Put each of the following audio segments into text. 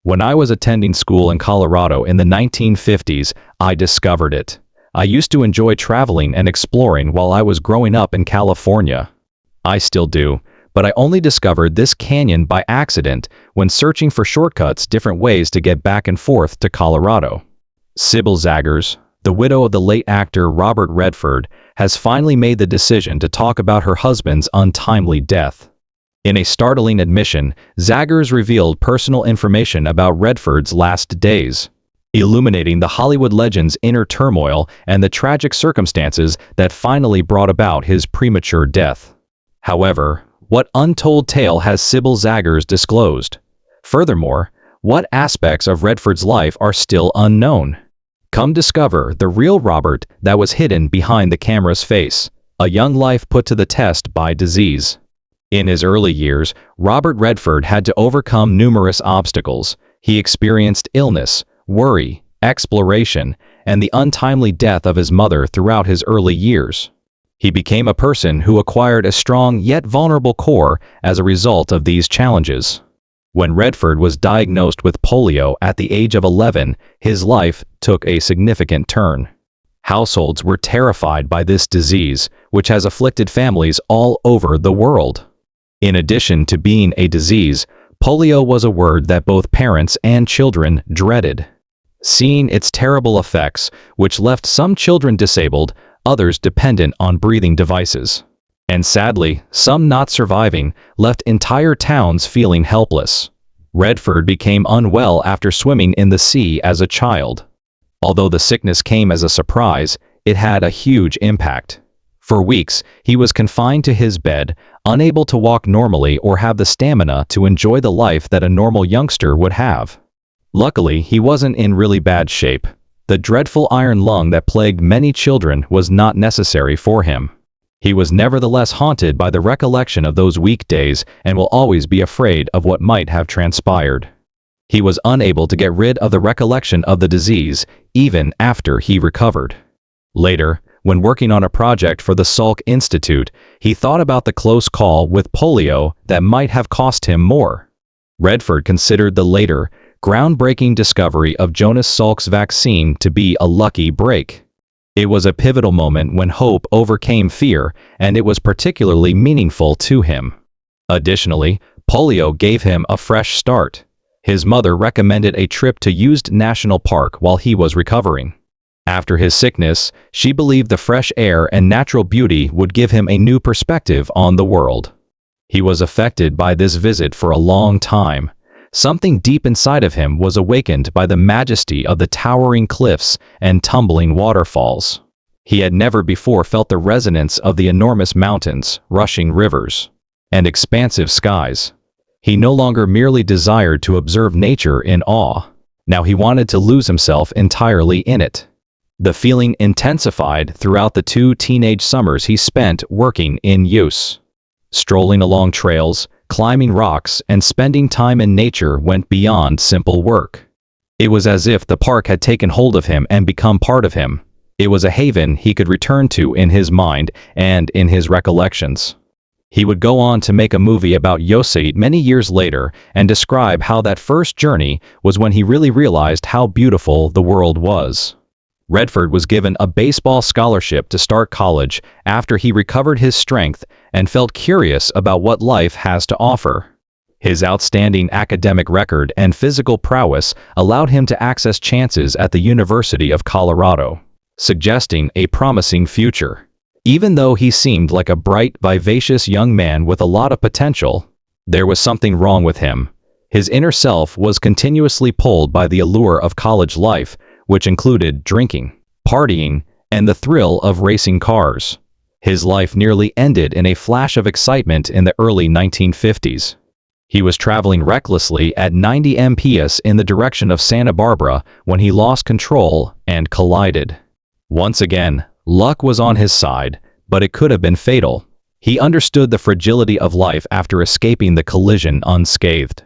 When I was attending school in Colorado in the 1950s, I discovered it. I used to enjoy traveling and exploring while I was growing up in California. I still do, but I only discovered this canyon by accident when searching for shortcuts, different ways to get back and forth to Colorado. Sybil Zaggers, the widow of the late actor Robert Redford, has finally made the decision to talk about her husband's untimely death. In a startling admission, Zaggers revealed personal information about Redford's last days, illuminating the Hollywood legend's inner turmoil and the tragic circumstances that finally brought about his premature death. However, what untold tale has Sybil Zaggers disclosed? Furthermore, what aspects of Redford's life are still unknown? Come discover the real Robert that was hidden behind the camera's face, a young life put to the test by disease. In his early years, Robert Redford had to overcome numerous obstacles. He experienced illness, worry, exploration, and the untimely death of his mother throughout his early years. He became a person who acquired a strong yet vulnerable core as a result of these challenges. When Redford was diagnosed with polio at the age of 11, his life took a significant turn. Households were terrified by this disease, which has afflicted families all over the world. In addition to being a disease, polio was a word that both parents and children dreaded. Seeing its terrible effects, which left some children disabled, others dependent on breathing devices, and sadly, some not surviving, left entire towns feeling helpless. Redford became unwell after swimming in the sea as a child. Although the sickness came as a surprise, it had a huge impact. For weeks, he was confined to his bed, unable to walk normally or have the stamina to enjoy the life that a normal youngster would have. Luckily, he wasn't in really bad shape. The dreadful iron lung that plagued many children was not necessary for him. He was nevertheless haunted by the recollection of those weak days and will always be afraid of what might have transpired. He was unable to get rid of the recollection of the disease, even after he recovered. Later, when working on a project for the Salk Institute, he thought about the close call with polio that might have cost him more. Redford considered the later, groundbreaking discovery of Jonas Salk's vaccine to be a lucky break. It was a pivotal moment when hope overcame fear, and it was particularly meaningful to him. Additionally, polio gave him a fresh start. His mother recommended a trip to Used National Park while he was recovering. After his sickness, she believed the fresh air and natural beauty would give him a new perspective on the world. He was affected by this visit for a long time. Something deep inside of him was awakened by the majesty of the towering cliffs and tumbling waterfalls. He had never before felt the resonance of the enormous mountains, rushing rivers, and expansive skies. He no longer merely desired to observe nature in awe. Now he wanted to lose himself entirely in it. The feeling intensified throughout the 2 teenage summers he spent working in use. Strolling along trails, climbing rocks, and spending time in nature went beyond simple work. It was as if the park had taken hold of him and become part of him. It was a haven he could return to in his mind and in his recollections. He would go on to make a movie about Yosemite many years later and describe how that first journey was when he really realized how beautiful the world was. Redford was given a baseball scholarship to start college after he recovered his strength and felt curious about what life has to offer. His outstanding academic record and physical prowess allowed him to access chances at the University of Colorado, suggesting a promising future. Even though he seemed like a bright, vivacious young man with a lot of potential, there was something wrong with him. His inner self was continuously pulled by the allure of college life, which included drinking, partying, and the thrill of racing cars. His life nearly ended in a flash of excitement in the early 1950s. He was traveling recklessly at 90 mph in the direction of Santa Barbara when he lost control and collided. Once again, luck was on his side, but it could have been fatal. He understood the fragility of life after escaping the collision unscathed.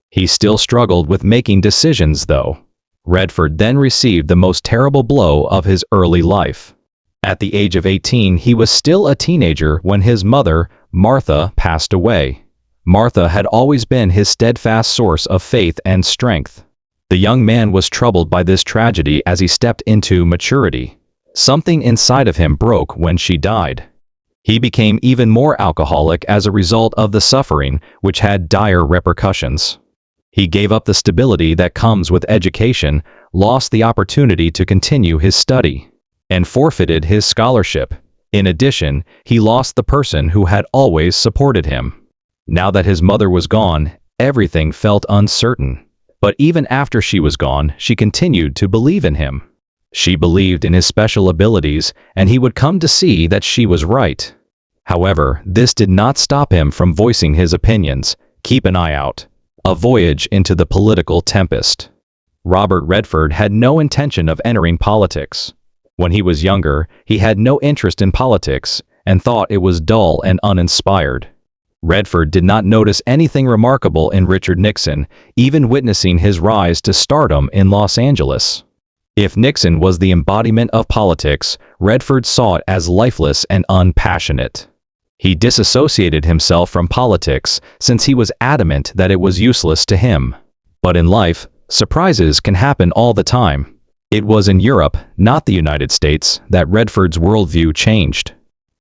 He still struggled with making decisions, though. Redford then received the most terrible blow of his early life. At the age of 18, he was still a teenager when his mother, Martha, passed away. Martha had always been his steadfast source of faith and strength. The young man was troubled by this tragedy as he stepped into maturity. Something inside of him broke when she died. He became even more alcoholic as a result of the suffering, which had dire repercussions. He gave up the stability that comes with education, lost the opportunity to continue his study, and forfeited his scholarship. In addition, he lost the person who had always supported him. Now that his mother was gone, everything felt uncertain. But even after she was gone, she continued to believe in him. She believed in his special abilities, and he would come to see that she was right. However, this did not stop him from voicing his opinions. Keep an eye out. A voyage into the political tempest. Robert Redford had no intention of entering politics. When he was younger, he had no interest in politics and thought it was dull and uninspired. Redford did not notice anything remarkable in Richard Nixon, even witnessing his rise to stardom in Los Angeles. If Nixon was the embodiment of politics, Redford saw it as lifeless and unpassionate. He disassociated himself from politics since he was adamant that it was useless to him. But in life, surprises can happen all the time. It was in Europe, not the United States, that Redford's worldview changed.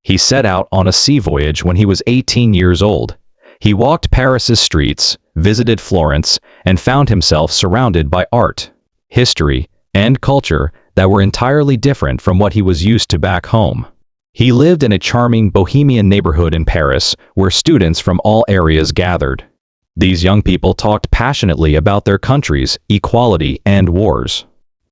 He set out on a sea voyage when he was 18 years old. He walked Paris's streets, visited Florence, and found himself surrounded by art, history, and culture that were entirely different from what he was used to back home. He lived in a charming bohemian neighborhood in Paris where students from all areas gathered. These young people talked passionately about their countries, equality, and wars.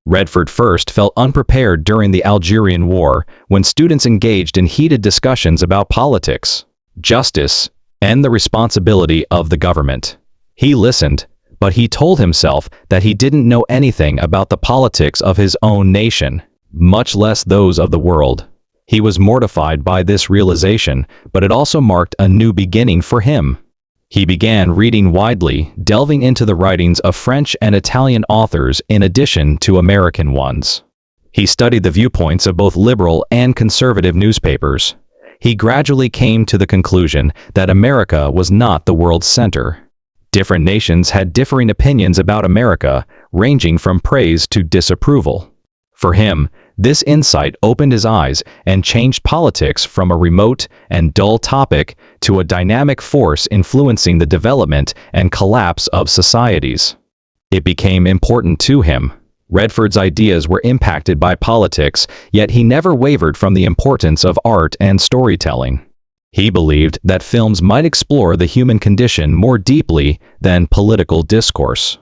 Redford first felt unprepared during the Algerian War when students engaged in heated discussions about politics, justice, and the responsibility of the government. He listened, but he told himself that he didn't know anything about the politics of his own nation, much less those of the world. He was mortified by this realization, but it also marked a new beginning for him. He began reading widely, delving into the writings of French and Italian authors in addition to American ones. He studied the viewpoints of both liberal and conservative newspapers. He gradually came to the conclusion that America was not the world's center. Different nations had differing opinions about America, ranging from praise to disapproval. For him, this insight opened his eyes and changed politics from a remote and dull topic to a dynamic force influencing the development and collapse of societies. It became important to him. Redford's ideas were impacted by politics, yet he never wavered from the importance of art and storytelling. He believed that films might explore the human condition more deeply than political discourse.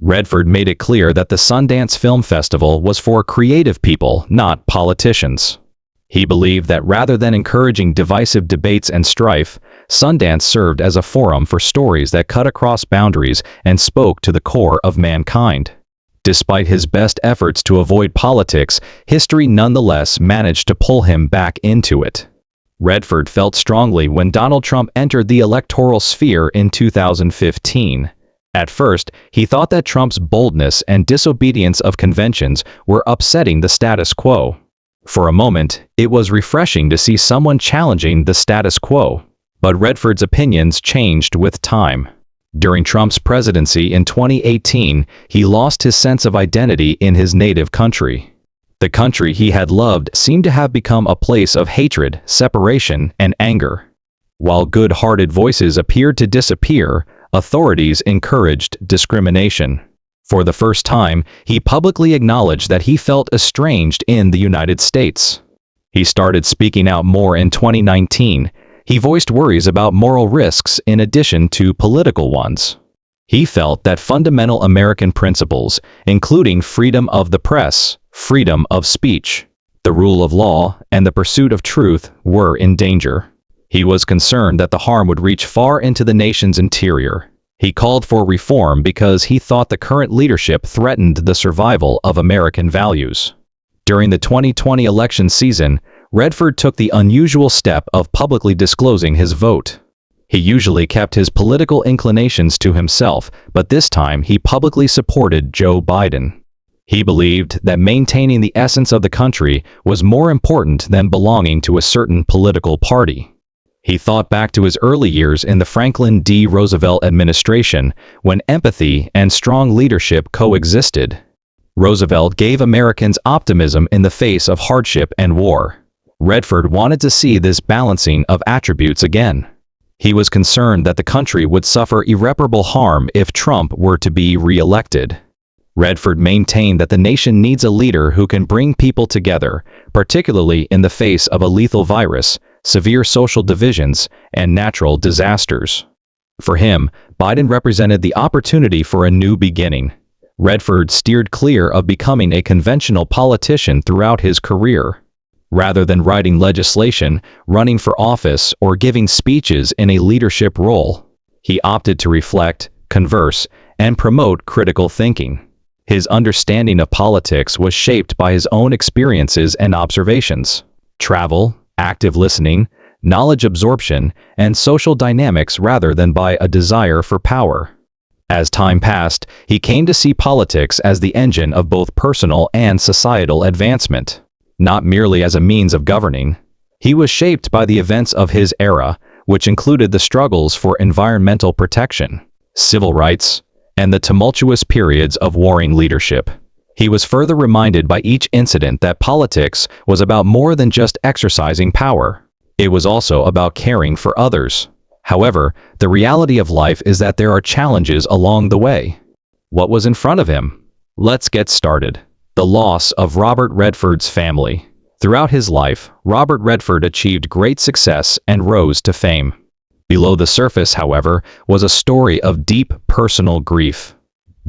Redford made it clear that the Sundance Film Festival was for creative people, not politicians. He believed that rather than encouraging divisive debates and strife, Sundance served as a forum for stories that cut across boundaries and spoke to the core of mankind. Despite his best efforts to avoid politics, history nonetheless managed to pull him back into it. Redford felt strongly when Donald Trump entered the electoral sphere in 2015. At first, he thought that Trump's boldness and disobedience of conventions were upsetting the status quo. For a moment, it was refreshing to see someone challenging the status quo. But Redford's opinions changed with time. During Trump's presidency in 2018, he lost his sense of identity in his native country. The country he had loved seemed to have become a place of hatred, separation, and anger. While good-hearted voices appeared to disappear, authorities encouraged discrimination. For the first time, he publicly acknowledged that he felt estranged in the United States. He started speaking out more in 2019. He voiced worries about moral risks in addition to political ones. He felt that fundamental American principles, including freedom of the press, freedom of speech, the rule of law, and the pursuit of truth, were in danger. He was concerned that the harm would reach far into the nation's interior. He called for reform because he thought the current leadership threatened the survival of American values. During the 2020 election season, Redford took the unusual step of publicly disclosing his vote. He usually kept his political inclinations to himself, but this time he publicly supported Joe Biden. He believed that maintaining the essence of the country was more important than belonging to a certain political party. He thought back to his early years in the Franklin D. Roosevelt administration, when empathy and strong leadership coexisted. Roosevelt gave Americans optimism in the face of hardship and war. Redford wanted to see this balancing of attributes again. He was concerned that the country would suffer irreparable harm if Trump were to be re-elected. Redford maintained that the nation needs a leader who can bring people together, particularly in the face of a lethal virus, severe social divisions, and natural disasters. For him, Biden represented the opportunity for a new beginning. Redford steered clear of becoming a conventional politician throughout his career. Rather than writing legislation, running for office, or giving speeches in a leadership role, he opted to reflect, converse, and promote critical thinking. His understanding of politics was shaped by his own experiences and observations. Travel, active listening, knowledge absorption, and social dynamics rather than by a desire for power. As time passed, he came to see politics as the engine of both personal and societal advancement, not merely as a means of governing. He was shaped by the events of his era, which included the struggles for environmental protection, civil rights, and the tumultuous periods of warring leadership. He was further reminded by each incident that politics was about more than just exercising power. It was also about caring for others. However, the reality of life is that there are challenges along the way. What was in front of him? Let's get started. The loss of Robert Redford's family. Throughout his life, Robert Redford achieved great success and rose to fame. Below the surface, however, was a story of deep personal grief.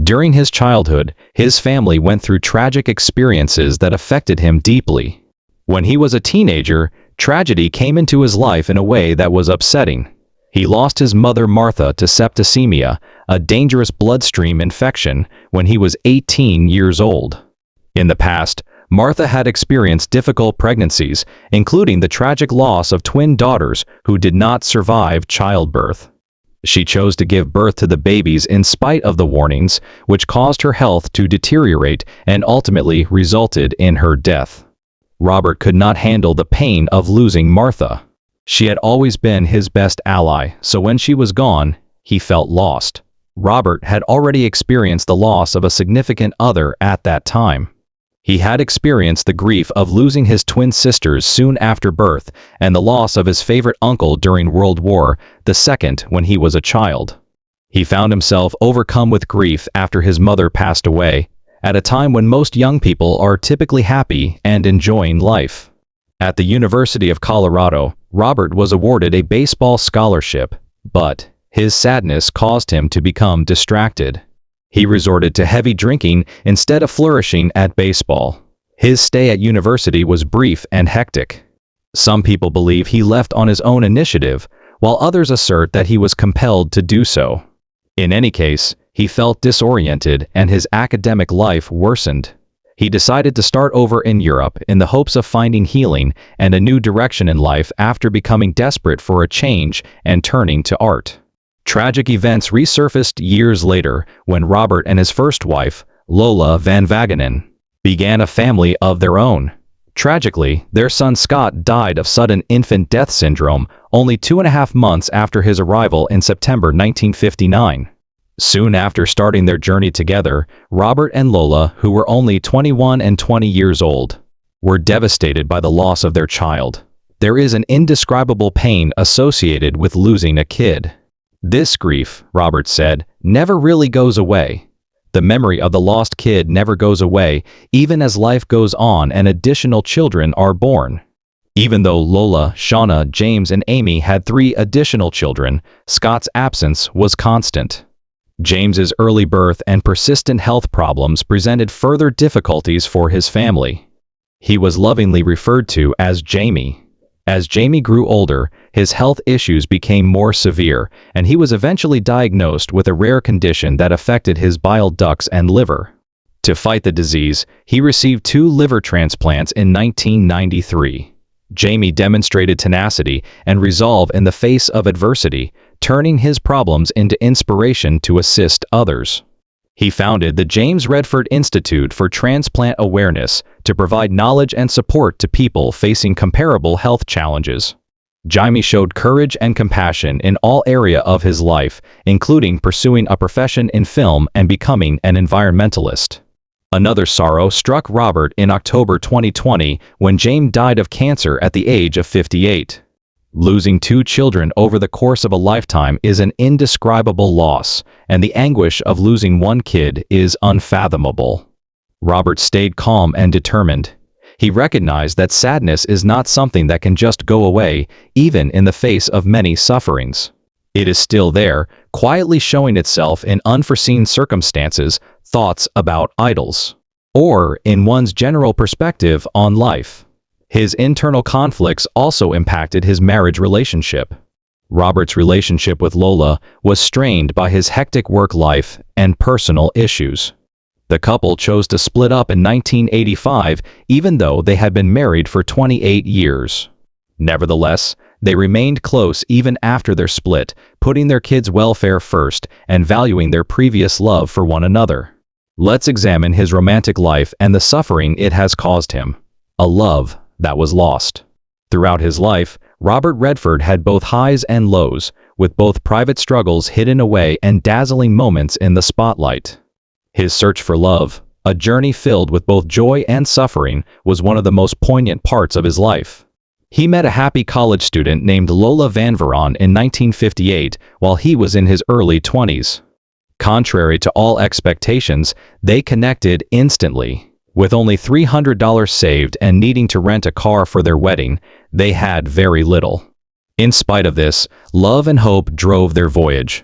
During his childhood, his family went through tragic experiences that affected him deeply. When he was a teenager, tragedy came into his life in a way that was upsetting. He lost his mother Martha to septicemia, a dangerous bloodstream infection, when he was 18 years old. In the past, Martha had experienced difficult pregnancies, including the tragic loss of twin daughters who did not survive childbirth. She chose to give birth to the babies in spite of the warnings, which caused her health to deteriorate and ultimately resulted in her death. Robert could not handle the pain of losing Martha. She had always been his best ally, so when she was gone, he felt lost. Robert had already experienced the loss of a significant other at that time. He had experienced the grief of losing his twin sisters soon after birth and the loss of his favorite uncle during World War II when he was a child. He found himself overcome with grief after his mother passed away, at a time when most young people are typically happy and enjoying life. At the University of Colorado, Robert was awarded a baseball scholarship, but his sadness caused him to become distracted. He resorted to heavy drinking instead of flourishing at baseball. His stay at university was brief and hectic. Some people believe he left on his own initiative, while others assert that he was compelled to do so. In any case, he felt disoriented and his academic life worsened. He decided to start over in Europe in the hopes of finding healing and a new direction in life after becoming desperate for a change and turning to art. Tragic events resurfaced years later when Robert and his first wife, Lola Van Wagenen, began a family of their own. Tragically, their son Scott died of sudden infant death syndrome only 2.5 months after his arrival in September 1959. Soon after starting their journey together, Robert and Lola, who were only 21 and 20 years old, were devastated by the loss of their child. There is an indescribable pain associated with losing a kid. This grief, Robert said, never really goes away. The memory of the lost kid never goes away, even as life goes on and additional children are born. Even though Lola, Shauna, James, and Amy had 3 additional children, Scott's absence was constant. James's early birth and persistent health problems presented further difficulties for his family. He was lovingly referred to as Jamie. As Jamie grew older, his health issues became more severe, and he was eventually diagnosed with a rare condition that affected his bile ducts and liver. To fight the disease, he received 2 liver transplants in 1993. Jamie demonstrated tenacity and resolve in the face of adversity, turning his problems into inspiration to assist others. He founded the James Redford Institute for Transplant Awareness to provide knowledge and support to people facing comparable health challenges. Jaime showed courage and compassion in all area of his life, including pursuing a profession in film and becoming an environmentalist. Another sorrow struck Robert in October 2020 when Jaime died of cancer at the age of 58. Losing two children over the course of a lifetime is an indescribable loss, and the anguish of losing one kid is unfathomable. Robert stayed calm and determined. He recognized that sadness is not something that can just go away, even in the face of many sufferings. It is still there, quietly showing itself in unforeseen circumstances, thoughts about idols, or in one's general perspective on life. His internal conflicts also impacted his marriage relationship. Robert's relationship with Lola was strained by his hectic work life and personal issues. The couple chose to split up in 1985, even though they had been married for 28 years. Nevertheless, they remained close even after their split, putting their kids' welfare first and valuing their previous love for one another. Let's examine his romantic life and the suffering it has caused him. A love that was lost. Throughout his life, Robert Redford had both highs and lows, with both private struggles hidden away and dazzling moments in the spotlight. His search for love, a journey filled with both joy and suffering, was one of the most poignant parts of his life. He met a happy college student named Lola Van Veron in 1958 while he was in his early 20s. Contrary to all expectations, they connected instantly. With only $300 saved and needing to rent a car for their wedding, they had very little. In spite of this, love and hope drove their voyage.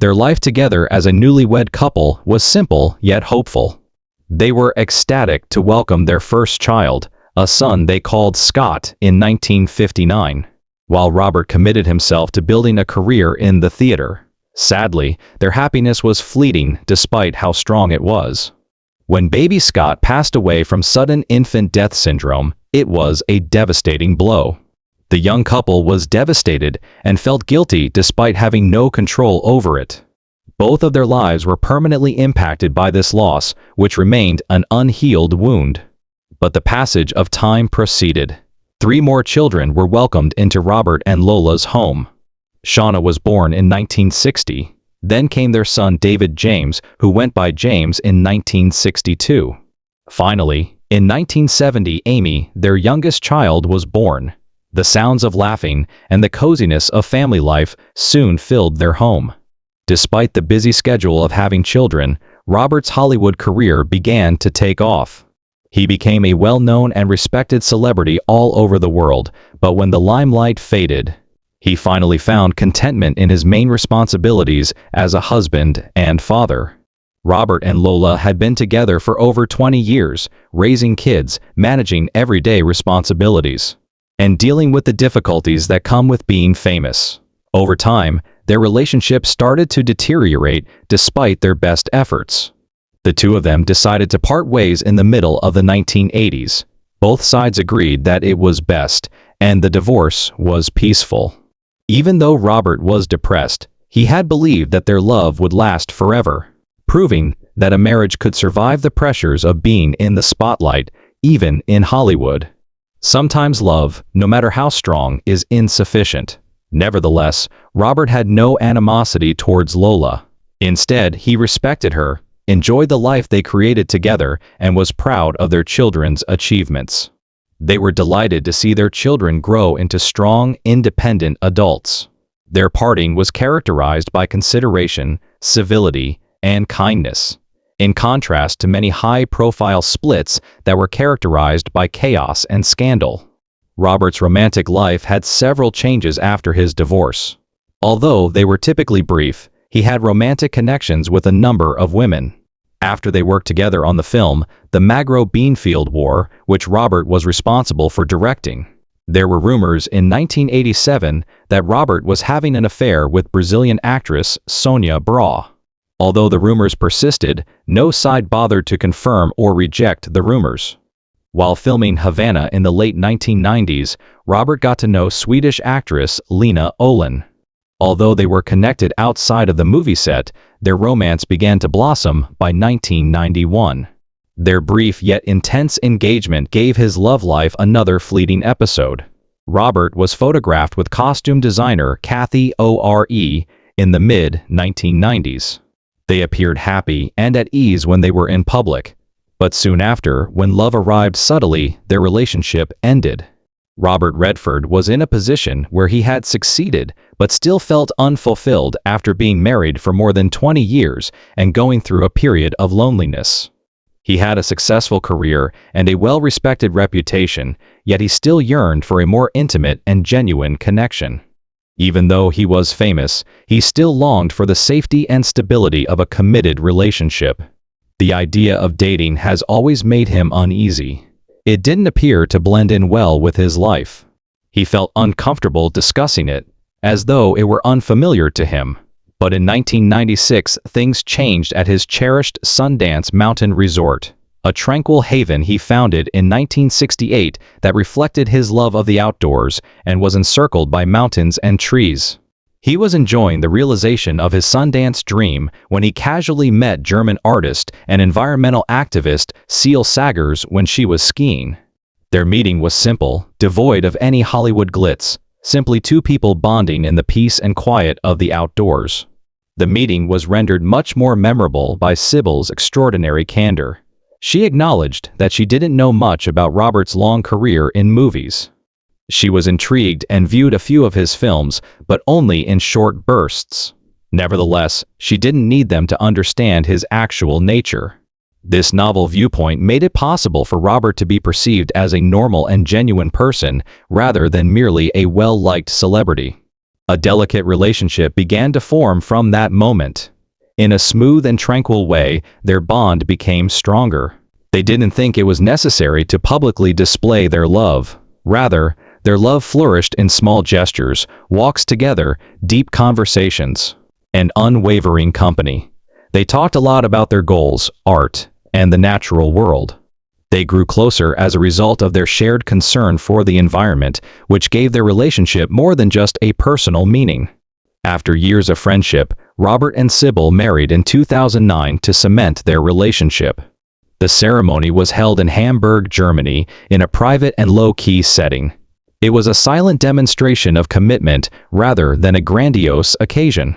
Their life together as a newlywed couple was simple yet hopeful. They were ecstatic to welcome their first child, a son they called Scott, in 1959, while Robert committed himself to building a career in the theater. Sadly, their happiness was fleeting despite how strong it was. When baby Scott passed away from sudden infant death syndrome, it was a devastating blow. The young couple was devastated and felt guilty despite having no control over it. Both of their lives were permanently impacted by this loss, which remained an unhealed wound. But the passage of time proceeded. 3 more children were welcomed into Robert and Lola's home. Shauna was born in 1960. Then came their son David James, who went by James in 1962. Finally, in 1970, Amy, their youngest child, was born. The sounds of laughing and the coziness of family life soon filled their home. Despite the busy schedule of having children, Robert's Hollywood career began to take off. He became a well-known and respected celebrity all over the world, but when the limelight faded, he finally found contentment in his main responsibilities as a husband and father. Robert and Lola had been together for over 20 years, raising kids, managing everyday responsibilities, and dealing with the difficulties that come with being famous. Over time, their relationship started to deteriorate despite their best efforts. The two of them decided to part ways in the middle of the 1980s. Both sides agreed that it was best, and the divorce was peaceful. Even though Robert was depressed, he had believed that their love would last forever, proving that a marriage could survive the pressures of being in the spotlight, even in Hollywood. Sometimes love, no matter how strong, is insufficient. Nevertheless, Robert had no animosity towards Lola. Instead, he respected her, enjoyed the life they created together, and was proud of their children's achievements. They were delighted to see their children grow into strong, independent adults. Their parting was characterized by consideration, civility, and kindness, in contrast to many high-profile splits that were characterized by chaos and scandal. Robert's romantic life had several changes after his divorce. Although they were typically brief, he had romantic connections with a number of women. After they worked together on the film, The Magro Beanfield War, which Robert was responsible for directing, there were rumors in 1987 that Robert was having an affair with Brazilian actress Sonia Braga. Although the rumors persisted, no side bothered to confirm or reject the rumors. While filming Havana in the late 1990s, Robert got to know Swedish actress Lena Olin. Although they were connected outside of the movie set, their romance began to blossom by 1991. Their brief yet intense engagement gave his love life another fleeting episode. Robert was photographed with costume designer Kathy Ore in the mid-1990s. They appeared happy and at ease when they were in public, but soon after, when love arrived subtly, their relationship ended. Robert Redford was in a position where he had succeeded but still felt unfulfilled after being married for more than 20 years and going through a period of loneliness. He had a successful career and a well-respected reputation, yet he still yearned for a more intimate and genuine connection. Even though he was famous, he still longed for the safety and stability of a committed relationship. The idea of dating has always made him uneasy. It didn't appear to blend in well with his life. He felt uncomfortable discussing it, as though it were unfamiliar to him. But in 1996, things changed at his cherished Sundance Mountain Resort, a tranquil haven he founded in 1968 that reflected his love of the outdoors and was encircled by mountains and trees. He was enjoying the realization of his Sundance dream when he casually met German artist and environmental activist Celia Sagers when she was skiing. Their meeting was simple, devoid of any Hollywood glitz, simply two people bonding in the peace and quiet of the outdoors. The meeting was rendered much more memorable by Sybil's extraordinary candor. She acknowledged that she didn't know much about Robert's long career in movies. She was intrigued and viewed a few of his films, but only in short bursts. Nevertheless, she didn't need them to understand his actual nature. This novel viewpoint made it possible for Robert to be perceived as a normal and genuine person rather than merely a well-liked celebrity. A delicate relationship began to form from that moment. In a smooth and tranquil way, their bond became stronger. They didn't think it was necessary to publicly display their love. Rather, their love flourished in small gestures, walks together, deep conversations, and unwavering company. They talked a lot about their goals, art, and the natural world. They grew closer as a result of their shared concern for the environment, which gave their relationship more than just a personal meaning. After years of friendship, Robert and Sybil married in 2009 to cement their relationship. The ceremony was held in Hamburg, Germany, in a private and low-key setting. It was a silent demonstration of commitment rather than a grandiose occasion.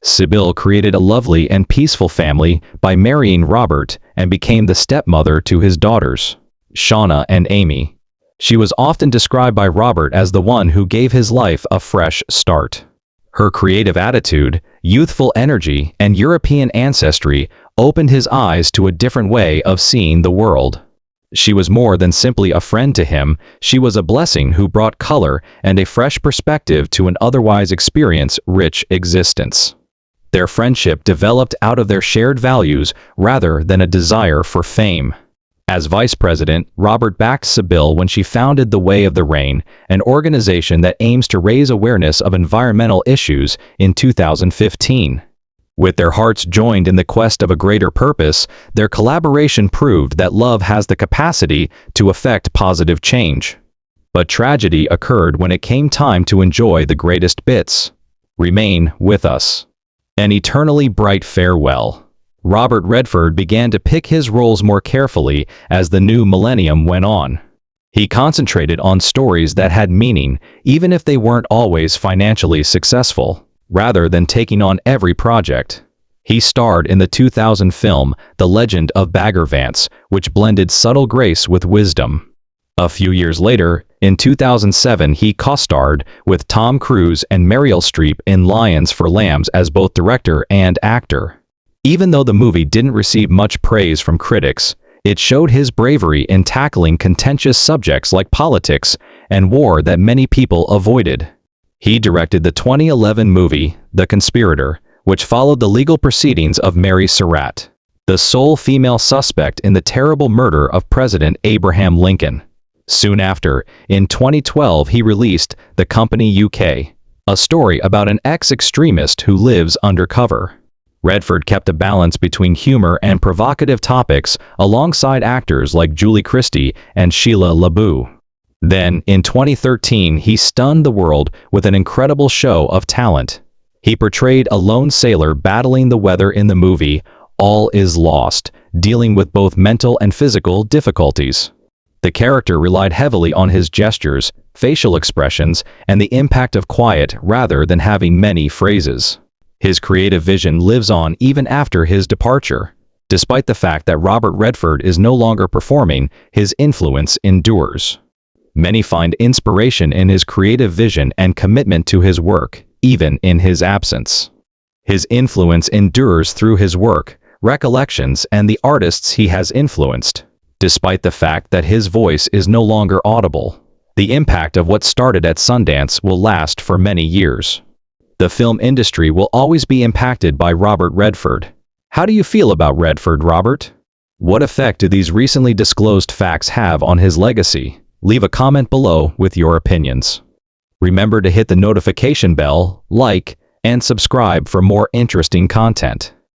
Sybil created a lovely and peaceful family by marrying Robert and became the stepmother to his daughters, Shauna and Amy. She was often described by Robert as the one who gave his life a fresh start. Her creative attitude, youthful energy, and European ancestry opened his eyes to a different way of seeing the world. She was more than simply a friend to him, she was a blessing who brought color and a fresh perspective to an otherwise experience-rich existence. Their friendship developed out of their shared values rather than a desire for fame. As vice president, Robert backed Sybil when she founded The Way of the Rain, an organization that aims to raise awareness of environmental issues, in 2015. With their hearts joined in the quest of a greater purpose, their collaboration proved that love has the capacity to effect positive change. But tragedy occurred when it came time to enjoy the greatest bits. Remain with us. An eternally bright farewell. Robert Redford began to pick his roles more carefully as the new millennium went on. He concentrated on stories that had meaning, even if they weren't always financially successful, rather than taking on every project. He starred in the 2000 film The Legend of Bagger Vance, which blended subtle grace with wisdom. A few years later, in 2007, he co-starred with Tom Cruise and Meryl Streep in Lions for Lambs as both director and actor. Even though the movie didn't receive much praise from critics, it showed his bravery in tackling contentious subjects like politics and war that many people avoided. He directed the 2011 movie The Conspirator, which followed the legal proceedings of Mary Surratt, the sole female suspect in the terrible murder of President Abraham Lincoln. Soon after, in 2012, he released The Company UK, a story about an ex-extremist who lives undercover. Redford kept a balance between humor and provocative topics alongside actors like Julie Christie and Sheila LaBeouf. Then, in 2013, he stunned the world with an incredible show of talent. He portrayed a lone sailor battling the weather in the movie All Is Lost, dealing with both mental and physical difficulties. The character relied heavily on his gestures, facial expressions, and the impact of quiet rather than having many phrases. His creative vision lives on even after his departure. Despite the fact that Robert Redford is no longer performing, his influence endures. Many find inspiration in his creative vision and commitment to his work, even in his absence. His influence endures through his work, recollections, and the artists he has influenced. Despite the fact that his voice is no longer audible, the impact of what started at Sundance will last for many years. The film industry will always be impacted by Robert Redford. How do you feel about Redford, Robert? What effect do these recently disclosed facts have on his legacy? Leave a comment below with your opinions. Remember to hit the notification bell, like, and subscribe for more interesting content.